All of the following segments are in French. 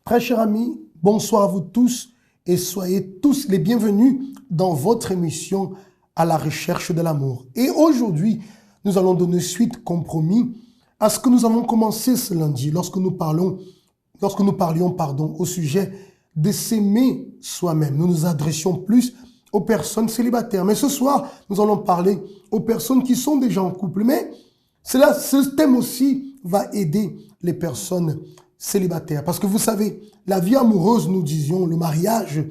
Très chers amis, bonsoir à vous tous et soyez tous les bienvenus dans votre émission à la recherche de l'amour. Et aujourd'hui, nous allons donner suite, compromis, à ce que nous avons commencé ce lundi lorsque nous parlions au sujet de s'aimer soi-même. Nous nous adressions plus aux personnes célibataires. Mais ce soir, nous allons parler aux personnes qui sont déjà en couple. Mais ce thème aussi va aider les personnes célibataires. Parce que vous savez, la vie amoureuse, nous disions, le mariage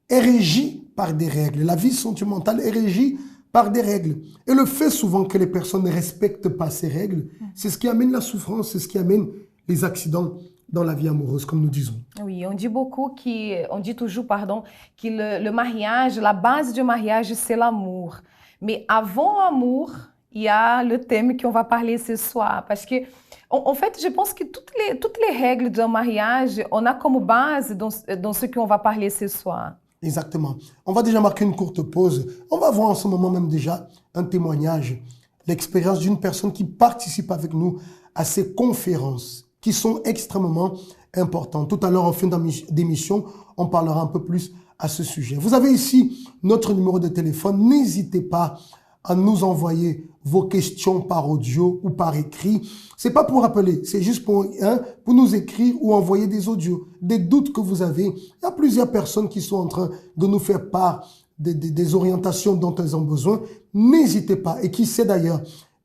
est régi par des règles. La vie sentimentale est régie par des règles. Et le fait souvent que les personnes ne respectent pas ces règles, c'est ce qui amène la souffrance, c'est ce qui amène les accidents dans la vie amoureuse, comme nous disons. Oui, on dit toujours, que le mariage, la base du mariage, c'est l'amour. Mais avant l'amour, il y a le thème qu'on va parler ce soir. Parce que, en fait, je pense que toutes les règles d'un mariage, on a comme base dans ce qu'on va parler ce soir. Exactement. On va déjà marquer une courte pause. On va voir en ce moment même déjà un témoignage, l'expérience d'une personne qui participe avec nous à ces conférences qui sont extrêmement importantes. Tout à l'heure, en fin d'émission, on parlera un peu plus à ce sujet. Vous avez ici notre numéro de téléphone. N'hésitez pas à nous envoyer vos questions par audio ou par écrit. C'est pas pour appeler, c'est juste pour nous écrire ou envoyer des audios, des doutes que vous avez. Il y a plusieurs personnes qui sont en train de nous faire part des orientations dont elles ont besoin. N'hésitez pas. Et qui sait d'ailleurs,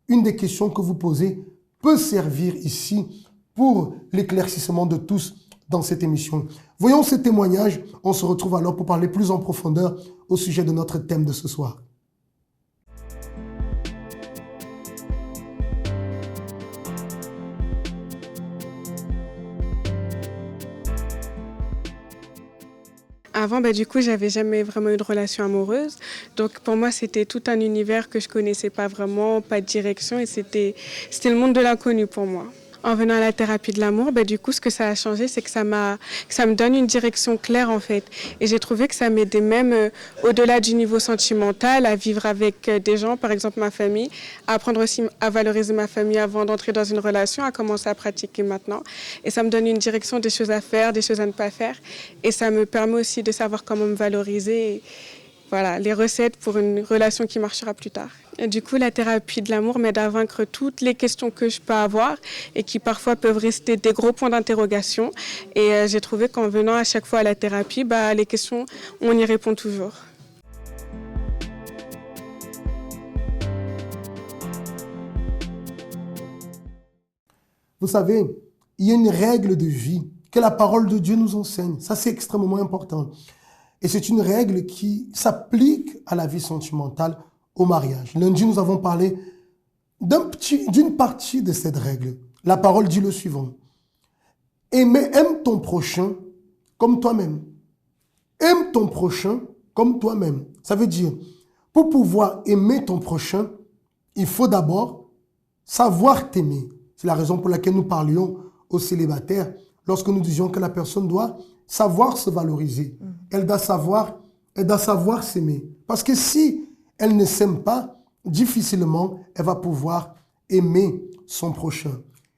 une des questions que vous posez peut servir ici pour l'éclaircissement de tous dans cette émission. Voyons ces témoignages. On se retrouve alors pour parler plus en profondeur au sujet de notre thème de ce soir. Avant, du coup, j'avais jamais vraiment eu de relation amoureuse. Donc, pour moi, c'était tout un univers que je connaissais pas vraiment, pas de direction, et c'était le monde de l'inconnu pour moi. En venant à la thérapie de l'amour, du coup, ce que ça a changé, c'est que ça me donne une direction claire, en fait. Et j'ai trouvé que ça m'aidait même au-delà du niveau sentimental, à vivre avec des gens, par exemple ma famille, à apprendre aussi à valoriser ma famille avant d'entrer dans une relation, à commencer à pratiquer maintenant. Et ça me donne une direction des choses à faire, des choses à ne pas faire. Et ça me permet aussi de savoir comment me valoriser. Et voilà, les recettes pour une relation qui marchera plus tard. Et du coup, la thérapie de l'amour m'aide à vaincre toutes les questions que je peux avoir et qui parfois peuvent rester des gros points d'interrogation. Et j'ai trouvé qu'en venant à chaque fois à la thérapie, les questions, on y répond toujours. Vous savez, il y a une règle de vie que la parole de Dieu nous enseigne. Ça, c'est extrêmement important. Et c'est une règle qui s'applique à la vie sentimentale, au mariage. Lundi, nous avons parlé d'une partie de cette règle. La parole dit le suivant. Aime ton prochain comme toi-même. Aime ton prochain comme toi-même. Ça veut dire, pour pouvoir aimer ton prochain, il faut d'abord savoir t'aimer. C'est la raison pour laquelle nous parlions aux célibataires lorsque nous disions que la personne doit savoir se valoriser. Elle doit savoir s'aimer. Parce que si elle ne s'aime pas, difficilement, elle va pouvoir aimer son prochain.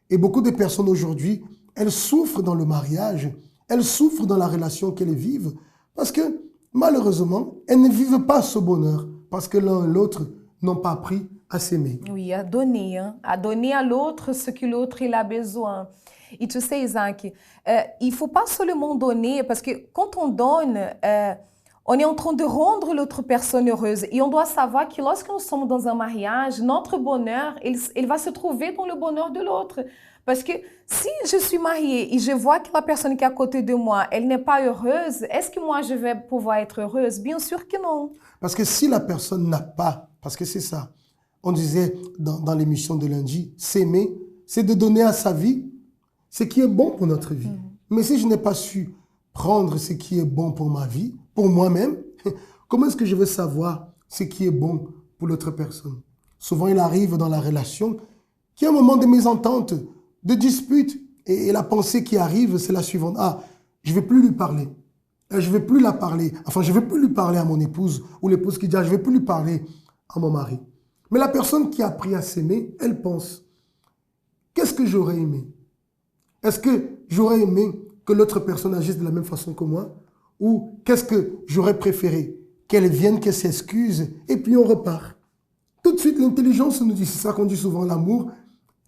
Et beaucoup de personnes aujourd'hui, elles souffrent dans le mariage, elles souffrent dans la relation qu'elles vivent, parce que malheureusement, elles ne vivent pas ce bonheur, parce que l'un et l'autre n'ont pas appris à s'aimer. Oui, à donner à l'autre ce que l'autre il a besoin. Et tu sais, Isaac, il ne faut pas seulement donner, parce que quand on donne, on est en train de rendre l'autre personne heureuse. Et on doit savoir que lorsque nous sommes dans un mariage, notre bonheur, il va se trouver dans le bonheur de l'autre. Parce que si je suis mariée et je vois que la personne qui est à côté de moi, elle n'est pas heureuse, est-ce que moi je vais pouvoir être heureuse? Bien sûr que non. Parce que si la personne n'a pas, parce que c'est ça, on disait dans l'émission de lundi, s'aimer, c'est de donner à sa vie ce qui est bon pour notre vie. Mais si je n'ai pas su prendre ce qui est bon pour ma vie, pour moi-même, comment est-ce que je vais savoir ce qui est bon pour l'autre personne? Souvent, il arrive dans la relation qu'il y a un moment de mésentente, de dispute, et la pensée qui arrive, c'est la suivante. Ah, je ne vais plus lui parler. Je ne vais plus la parler. Enfin, je ne vais plus lui parler à mon épouse, ou l'épouse qui dit, ah, je ne vais plus lui parler à mon mari. Mais la personne qui a appris à s'aimer, elle pense, qu'est-ce que j'aurais aimé? Est-ce que j'aurais aimé que l'autre personne agisse de la même façon que moi? Ou qu'est-ce que j'aurais préféré? Qu'elle vienne, qu'elle s'excuse, et puis on repart. Tout de suite, l'intelligence nous dit, c'est ça qu'on dit souvent, l'amour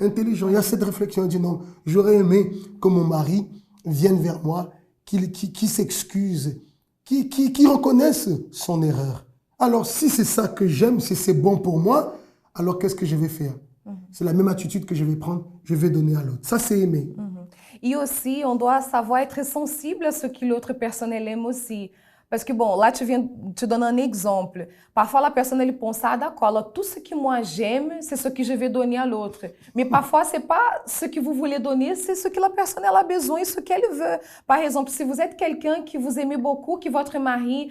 intelligent. Il y a cette réflexion, on dit non, j'aurais aimé que mon mari vienne vers moi, qui s'excuse, qui reconnaisse son erreur. Alors, si c'est ça que j'aime, si c'est bon pour moi, alors qu'est-ce que je vais faire? C'est la même attitude que je vais prendre, je vais donner à l'autre. Ça, c'est aimer. Et aussi, on doit savoir être sensible à ce que l'autre personne elle aime aussi. Parce que, bon, là, tu viens te donner un exemple. Parfois, la personne, elle pense, ah, d'accord, alors tout ce que moi j'aime, c'est ce que je vais donner à l'autre. Mais parfois, c'est pas ce que vous voulez donner, c'est ce que la personne, elle a besoin et ce qu'elle veut. Par exemple, si vous êtes quelqu'un que vous aimez beaucoup, que votre mari,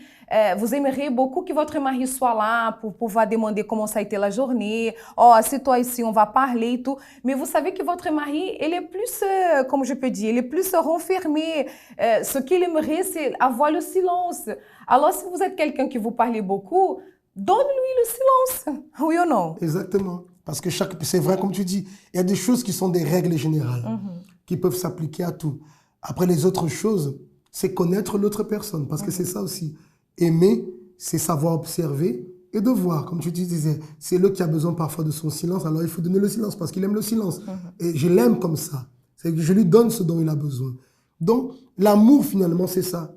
vous aimeriez beaucoup que votre mari soit là pour pouvoir demander comment ça a été la journée. Oh, c'est toi ici, on va parler et tout. Mais vous savez que votre mari, il est plus, comme je peux dire, il est plus renfermé. Ce qu'il aimerait, c'est avoir le silence. Alors, si vous êtes quelqu'un qui vous parle beaucoup, donne-lui le silence. Oui ou non? Exactement. Parce que c'est vrai, comme tu dis, il y a des choses qui sont des règles générales, qui peuvent s'appliquer à tout. Après, les autres choses, c'est connaître l'autre personne. Parce que c'est ça aussi. Aimer, c'est savoir observer et de voir. Comme tu disais, c'est l'autre qui a besoin parfois de son silence, alors il faut donner le silence parce qu'il aime le silence. Et je l'aime comme ça. C'est que je lui donne ce dont il a besoin. Donc, l'amour, finalement, c'est ça.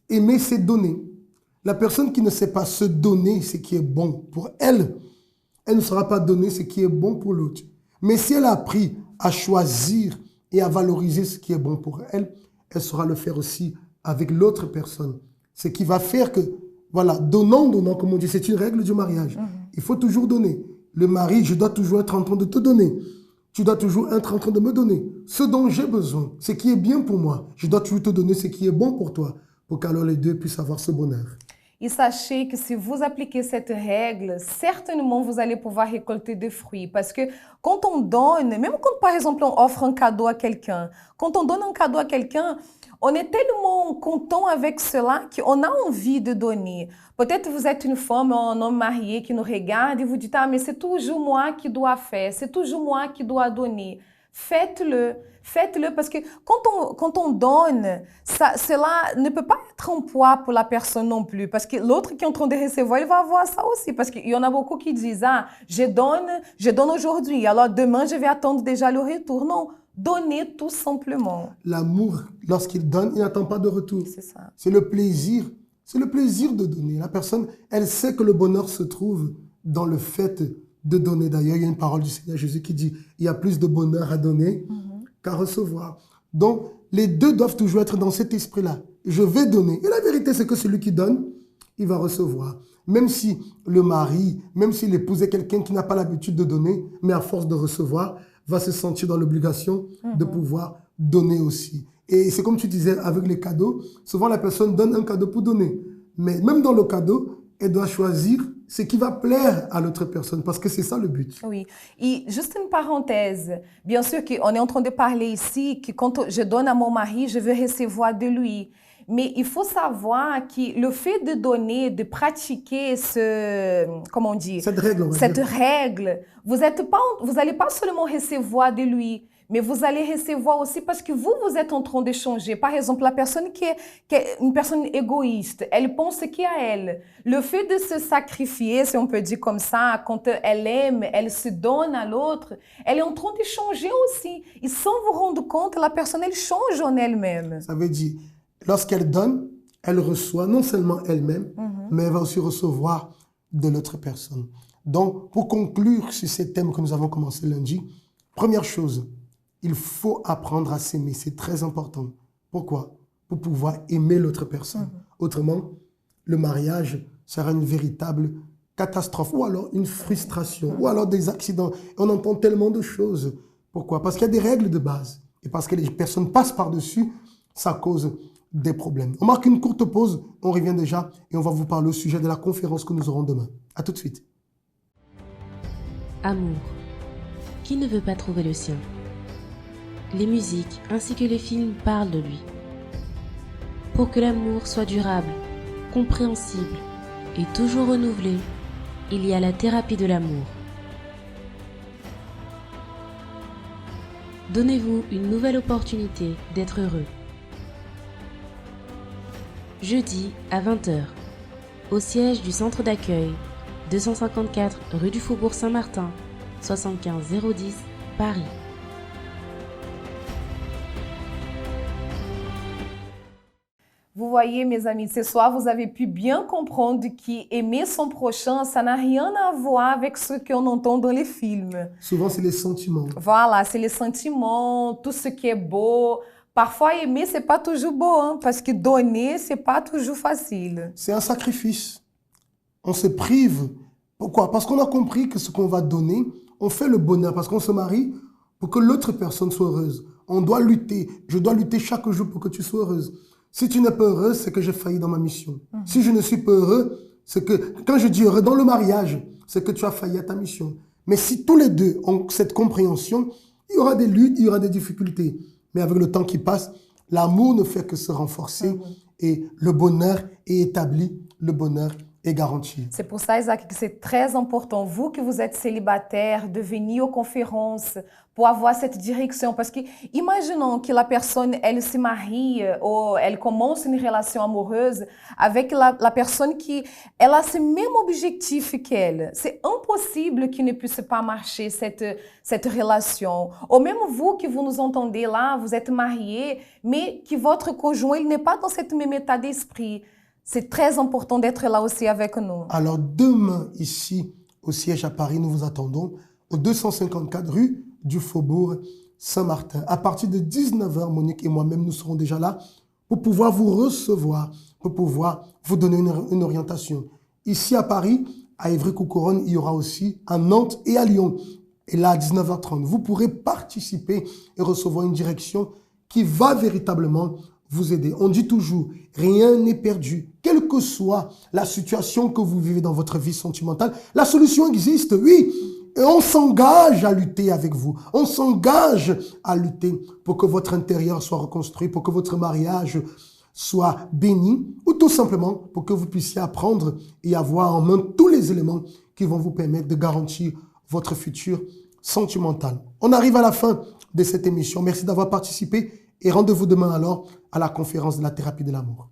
Aimer, c'est donner. La personne qui ne sait pas se donner ce qui est bon pour elle, elle ne saura pas donner ce qui est bon pour l'autre. Mais si elle a appris à choisir et à valoriser ce qui est bon pour elle, elle saura le faire aussi avec l'autre personne. Ce qui va faire que, voilà, donnant, comme on dit, c'est une règle du mariage. Il faut toujours donner. Le mari, je dois toujours être en train de te donner. Tu dois toujours être en train de me donner ce dont j'ai besoin, ce qui est bien pour moi. Je dois toujours te donner ce qui est bon pour toi, pour qu'alors les deux puissent avoir ce bonheur. Et sachez que si vous appliquez cette règle, certainement vous allez pouvoir récolter des fruits. Parce que quand on donne, même quand par exemple on offre un cadeau à quelqu'un, quand on donne un cadeau à quelqu'un, on est tellement content avec cela qu'on a envie de donner. Peut-être vous êtes une femme ou un homme marié qui nous regarde et vous dites, ah mais c'est toujours moi qui dois faire, c'est toujours moi qui dois donner. Faites-le. Faites-le parce que quand on donne, cela ne peut pas être un poids pour la personne non plus. Parce que l'autre qui est en train de recevoir, il va avoir ça aussi. Parce qu'il y en a beaucoup qui disent, ah, je donne aujourd'hui, alors demain je vais attendre déjà le retour. Non, donnez tout simplement. L'amour, lorsqu'il donne, il n'attend pas de retour. C'est ça. C'est le plaisir. C'est le plaisir de donner. La personne, elle sait que le bonheur se trouve dans le fait de donner. D'ailleurs, il y a une parole du Seigneur Jésus qui dit, il y a plus de bonheur à donner qu'à recevoir. Donc, les deux doivent toujours être dans cet esprit-là. Je vais donner. Et la vérité, c'est que celui qui donne, il va recevoir. Même si le mari, même si l'épouse est quelqu'un qui n'a pas l'habitude de donner, mais à force de recevoir, va se sentir dans l'obligation de pouvoir donner aussi. Et c'est comme tu disais avec les cadeaux, souvent la personne donne un cadeau pour donner. Mais même dans le cadeau, elle doit choisir ce qui va plaire à l'autre personne, parce que c'est ça le but. Oui. Et juste une parenthèse, bien sûr qu'on est en train de parler ici que quand je donne à mon mari, je veux recevoir de lui. Mais il faut savoir que le fait de donner, de pratiquer comment on dit, cette règle, vous n'allez pas seulement recevoir de lui, mais vous allez recevoir aussi parce que vous êtes en train de changer. Par exemple, la personne qui est une personne égoïste, elle pense qu'à elle. Le fait de se sacrifier, si on peut dire comme ça, quand elle aime, elle se donne à l'autre, elle est en train de changer aussi. Et sans vous rendre compte, la personne, elle change en elle-même. Ça veut dire, lorsqu'elle donne, elle reçoit non seulement elle-même, mais elle va aussi recevoir de l'autre personne. Donc, pour conclure sur ces thèmes que nous avons commencé lundi, première chose, il faut apprendre à s'aimer. C'est très important. Pourquoi? Pour pouvoir aimer l'autre personne. Autrement, le mariage sera une véritable catastrophe ou alors une frustration ou alors des accidents. On entend tellement de choses. Pourquoi? Parce qu'il y a des règles de base. Et parce que les personnes passent par-dessus, ça cause des problèmes. On marque une courte pause, on revient déjà et on va vous parler au sujet de la conférence que nous aurons demain. À tout de suite. Amour. Qui ne veut pas trouver le sien? Les musiques ainsi que les films parlent de lui. Pour que l'amour soit durable, compréhensible et toujours renouvelé, il y a la thérapie de l'amour. Donnez-vous une nouvelle opportunité d'être heureux. jeudi à 20 h, au siège du centre d'accueil, 254 rue du Faubourg Saint-Martin, 75 010, Paris. Vous voyez, mes amis, ce soir, vous avez pu bien comprendre qu'aimer son prochain, ça n'a rien à voir avec ce qu'on entend dans les films. Souvent, c'est les sentiments. Voilà, c'est les sentiments, tout ce qui est beau. Parfois, aimer, c'est pas toujours beau, hein, parce que donner, c'est pas toujours facile. C'est un sacrifice. On se prive. Pourquoi? Parce qu'on a compris que ce qu'on va donner, on fait le bonheur, parce qu'on se marie pour que l'autre personne soit heureuse. On doit lutter. Je dois lutter chaque jour pour que tu sois heureuse. Si tu n'es pas heureux, c'est que j'ai failli dans ma mission. Si je ne suis pas heureux, c'est que, quand je dis heureux dans le mariage, c'est que tu as failli à ta mission. Mais si tous les deux ont cette compréhension, il y aura des luttes, il y aura des difficultés. Mais avec le temps qui passe, l'amour ne fait que se renforcer et le bonheur est établi, le bonheur est garanti. C'est pour ça, Isaac, que c'est très important, vous que vous êtes célibataire, de venir aux conférences pour avoir cette direction. Parce que, imaginons que la personne, elle se marie ou elle commence une relation amoureuse avec la personne qui elle a ce même objectif qu'elle. C'est impossible qu'il ne puisse pas marcher cette relation. Ou même vous que vous nous entendez là, vous êtes mariés, mais que votre conjoint, il n'est pas dans cet même état d'esprit. C'est très important d'être là aussi avec nous. Alors demain, ici, au siège à Paris, nous vous attendons au 254 rue du Faubourg Saint-Martin. À partir de 19 h, Monique et moi-même, nous serons déjà là pour pouvoir vous recevoir, pour pouvoir vous donner une orientation. Ici à Paris, à Évry-Courcouronnes, il y aura aussi à Nantes et à Lyon. Et là, à 19 h 30, vous pourrez participer et recevoir une direction qui va véritablement vous aider. On dit toujours, rien n'est perdu. Quelle que soit la situation que vous vivez dans votre vie sentimentale, la solution existe, oui. Et on s'engage à lutter avec vous. On s'engage à lutter pour que votre intérieur soit reconstruit, pour que votre mariage soit béni, ou tout simplement pour que vous puissiez apprendre et avoir en main tous les éléments qui vont vous permettre de garantir votre futur sentimental. On arrive à la fin de cette émission. Merci d'avoir participé et rendez-vous demain alors à la conférence de la thérapie de l'amour.